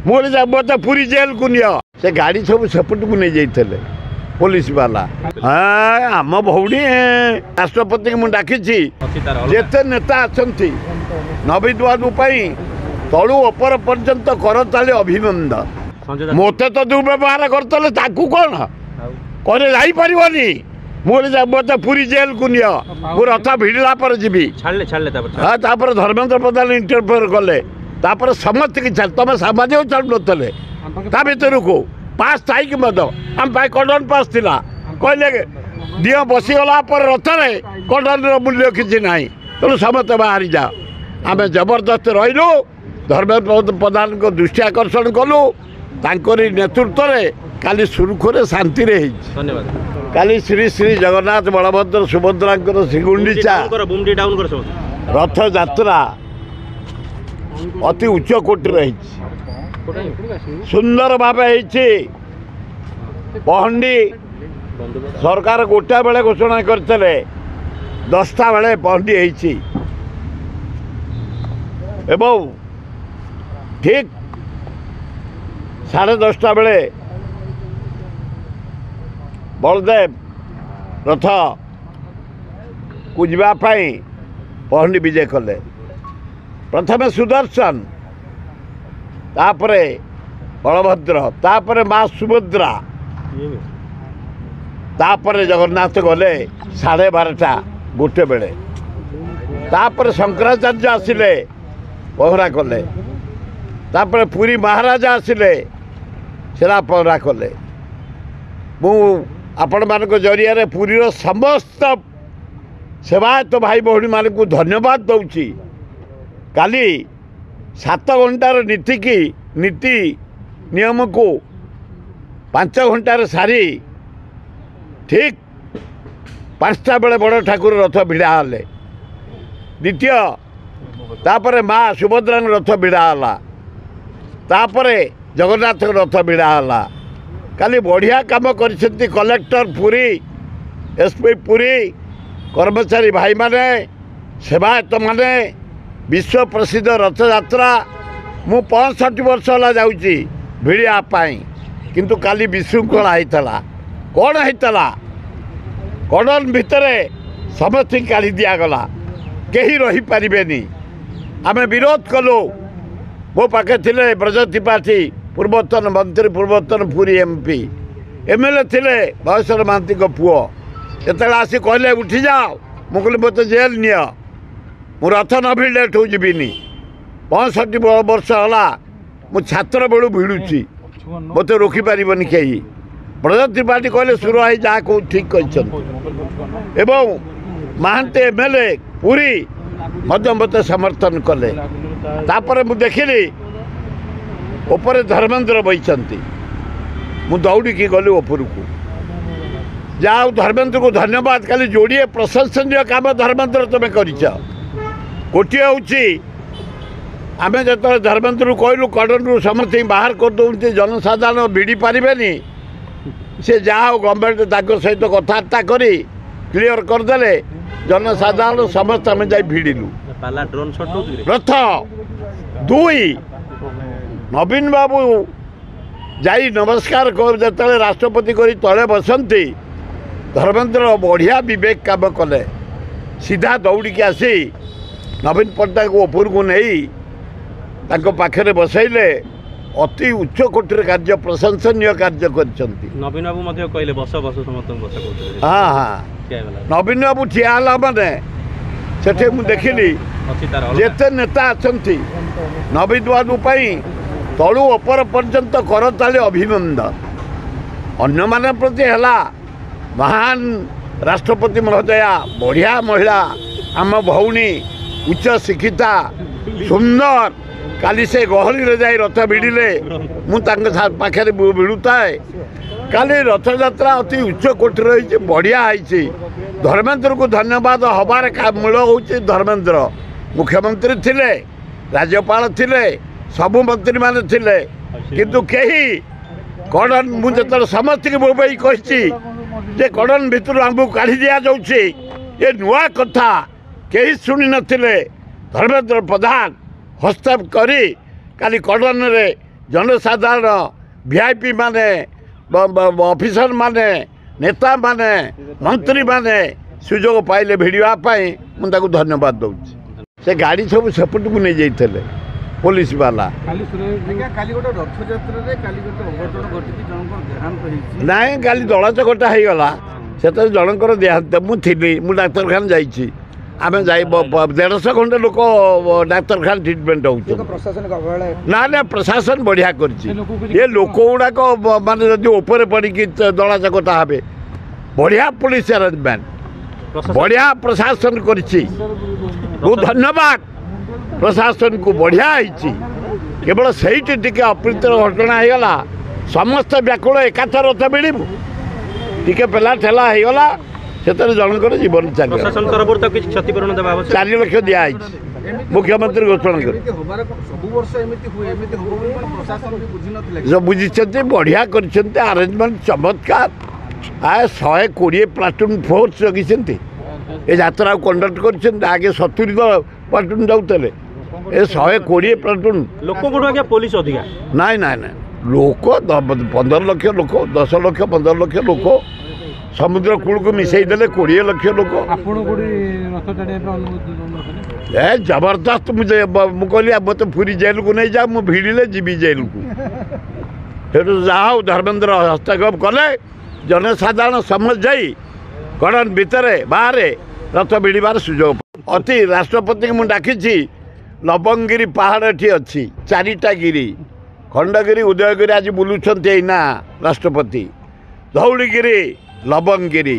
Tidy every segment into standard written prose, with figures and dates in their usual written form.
मुझे मत पूरी जेल को नियो से गाड़ी सब सेपट को नहीं जाइए पुलिस वाला। हाँ आम भौणी राष्ट्रपति को मुझे डाकी जिते नेता अच्छा नवीन बाबू तलु अपर पर्यंत करताले अभिनंदन मत तो दुर्व्यवहार करते कौन करे जापरनी मुझे मत पूरी जेल को नियो मु रथ भिड़ला पर जी हाँ धर्मेंद्र प्रधान इंटरफेयर कले समस्त कि तुम सामाजिक चलु ना भर को पास थी मत आम कटन पास थी कहले दिह बसीगला रथ में कटन मूल्य किसी ना तेणु समस्ते बाहरी जाओ आम जबरदस्त रहीलु धर्मेंद्र प्रधान को दृष्टि आकर्षण कलु नेतृत्व में काली सुरखुरे शांति धन्यवाद काली श्री श्री जगन्नाथ बलभद्र सुभद्रा श्रीगुंडीचा रथ यात्रा अति उच्च कोटि रही सुंदर भाव पहंडी सरकार गोटा बेले घोषणा करते 10टा बेले पहंडी एवं ठीक 10:30 बेले बलदेव रथ को जावाई पहंडी विजय कले प्रथम सुदर्शन तापरे बलभद्र तापरे माँ सुभद्रा तापरे जगन्नाथ गले 12:30 गोटे बेले तापरे शंकराचार्य आसिले पहरा कले तापरे पुरी महाराजा आसिले सेरा पहरा कले मु आपण मान जरिया पुरी समस्त सेवायत भाई भौणी मान को धन्यवाद दौची काली 7 घंटार नीति की नीति नियम को 5 घंटार सारी ठीक 5टा बेले बड़ ठाकुर रथ भिड़ा हेले द्वितीय तापरे माँ सुभद्रा रथ भिड़ा हला तापरे जगन्नाथ रथ भिड़ा हला काली बढ़िया काम कर कलेक्टर पुरी एसपी पुरी कर्मचारी भाई माने सेवायत माने विश्व प्रसिद्ध रथ यात्रा मु 65 वर्ष है जाऊँगी भिड़ापाई किंतु काली विशृंखला होता कौन होता कड़न भितर समस्त काढ़ी दिगला कहीं रही पारे आम विरोध कलु मो पाखे थे ब्रज त्रिपाठी पूर्वतन मंत्री पूर्वतन पुरी एमपी एमएलए थे बयसर महांती पुओ जो आसी कहले उठी जाओ मुझे मत जेल नियो मु रथ न भिड़े ठू जीविनी 65 वर्ष है मु छात्र बेलू भिड़ुची मत रोकीपारे कहीं ब्रज त्रिपाठी कहले सुर है जहाँ कौ ठीक कहते एवं महांती एमएलए पुरी मत समर्थन कले तापर मु देखिली ऊपर धर्मेंद्र बही मु दौड़ी गली ऊपर को जाओ धर्मेंद्र को धन्यवाद खाली जोड़िए प्रशंसनीय काम धर्मेंद्र तुम्हें कर गोटे हूँ आम जो धर्मेंद्र कहलु कड़न समस्त बाहर करदे जनसाधारण भिड़ी पारे सी जाओ गवर्नमेंट सहित कथबार्ता कर क्लीयर करदे जनसाधारण समस्त आम जा भिड़लु रथ 2 नवीन बाबू जाई नमस्कार कर जो राष्ट्रपति कर तले बसती धर्मेंद्र बढ़िया विवेक काम कले सीधा दौड़ी आसी नवीन पट्टनायक ऊपर को नहीं पाखे बसैले अति उच्च कोटि कार्य प्रशंसनीय कार्य कर नवीन बाबू कहले बस बस समस्त हाँ हाँ नवीन बाबू ठिया माने से देखिली जिते नेता अच्छा नवीन बाबू तलु अपर पर्यंत करताले अभिनंदन अन्य मान प्रति है महान राष्ट्रपति महोदया बढ़िया महिला आम भौणी उच्च शिक्षिता सुंदर काली से गहली जाई रथ भिड़िले मुझे भिड़ुए काली रथ यात्रा अति उच्च कोटि रही बढ़िया है धर्मेंद्र को धन्यवाद हबार मूल हूँ धर्मेंद्र मुख्यमंत्री थिले राज्यपाल थिले सबु मंत्री माने थिले किंतु कहीं कड़न मुझे समस्त की बोबाई कही कड़न भितर आमको काढ़ी दि जाऊँगी ये नुआ कथा कहीं शुणी नथिले धर्मेंद्र प्रधान हस्तक्षेप करी काली कड़न रे जनसाधारण वीआईपी माने ऑफिसर माने नेता माने मंत्री माने सुजोग पाइले भिड़वाई मुझे धन्यवाद दूसरी से गाड़ी सब सेपट को नहीं जाते पुलिस वाला नाई काली दला चकटा हो गला से जनकर देहांत मुझे डाक्तरखाना जाइए आम जा 150 खंडे लोक डाक्तरखाना ट्रिटमेंट हो ना प्रशासन बढ़िया कर लोक गुड़ाक मान जब ऊपर पड़ी दला चकटा हे बढ़िया पुलिस अरेंजमेंट बढ़िया प्रशासन कर धन्यवाद प्रशासन को बढ़िया केवल सहीटी टी अप्रीतर घटना होगला समस्त व्याकुल एकाथ रथ मिलू टे पेला ठेला होगला से जनकर जीवन चलिए 4 लाख दिखाई मुख्यमंत्री घोषणा कर बुझी बढ़िया कर अरेंजमेंट चमत्कार 120 प्लाटून फोर्स जगी ये यात्रा कंडक्ट कर आगे 70 प्लाटून जाऊे 120 प्लाटून लोक पुलिस अधिका नाई नाई नाई लोक 15 लाख लोक 10 लाख 15 लाख लोक समुद्र कूल को मिसईदे 20 लाख लोक जबरदस्त मुझे कहली मत पूरी जेल को नहीं जा मुझे भिड़े जीवी जेल को जहाँ धर्मेंद्र हस्तक्षेप कले जनसाधारण समझ जाई कड़न भितर बाहर रथ भिड़बार सुजोग अति राष्ट्रपति मुझे डाकी लवंगिरी पहाड़ ये अच्छी 4टा गिरी खंडगिरी उदयगिरी आज बुलूंट ना राष्ट्रपति धौलीगिरी लवंगिरी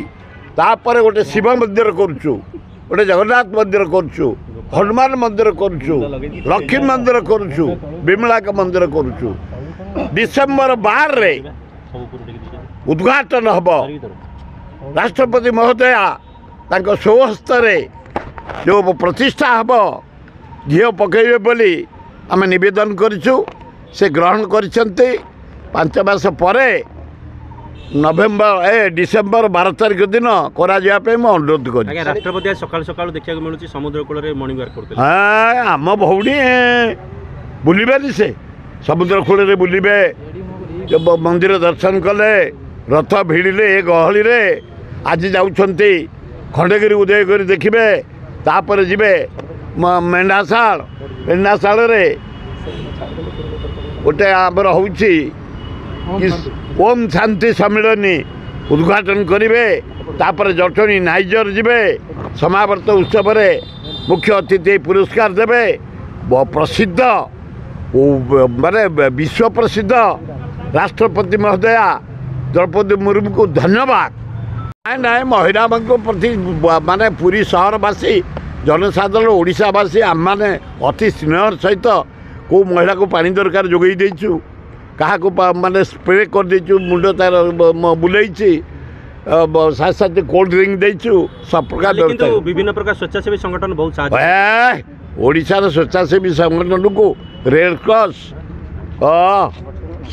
तापर गोटे शिव मंदिर करुचु गोटे जगन्नाथ मंदिर करुचु हनुमान मंदिर करुचु लक्ष्मी मंदिर करुचु विमला का मंदिर करुचु डिसेम्बर 12 उद्घाटन हम राष्ट्रपति महोदया स्वहस्त जो प्रतिष्ठा हम झील पकड़े बोली आम नवेदन करूँ से ग्रहण कर 5 मास पर डिसेम्बर 12 तारीख दिन करा अनुरोध कर राष्ट्रपति सकाल सकाल देखा मिलूँ समुद्र कूल मॉर्निंग वॉक करते आम भौणी बुलबानी से समुद्र कूल बुलबे मंदिर दर्शन कले रथ भिड़े ए गहली रे आज जाउछंती खंडगिरी उदयगिरी देखिए तापर जीवे मेंढाशाल रे गोटे आमर हूँ ओम शांति सम्मिलनी उद्घाटन करेंगे तापर जटनी नाइजर जीवे समावर्त उत्सव मुख्य अतिथि पुरस्कार देवे प्रसिद्ध माने विश्व प्रसिद्ध राष्ट्रपति महोदया द्रौपदी मुर्मू को धन्यवाद ना महिला प्रति माने पूरी सहरवासी जनसाधारण ओडिशावासी आम मैंने अति स्नेह सहित को महिला को पानी दरकार जोगई देचु क्या माने स्प्रे कर देचु मुंड तार बुलाई साथ साथ कोल्ड ड्रिंक देचु सब प्रकार विभिन्न प्रकार स्वेच्छासेवी संगठन बहुत ओडिशार स्वेच्छासेवी संगठन को रेड क्रॉस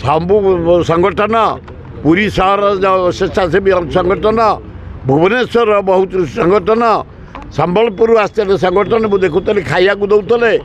सबू संगठन पुरी सहर स्वेच्छासेवी संगठन भुवनेश्वर बहुत संगठन संबलपुर आसते संगठन मुझे देखुली खाया को दौले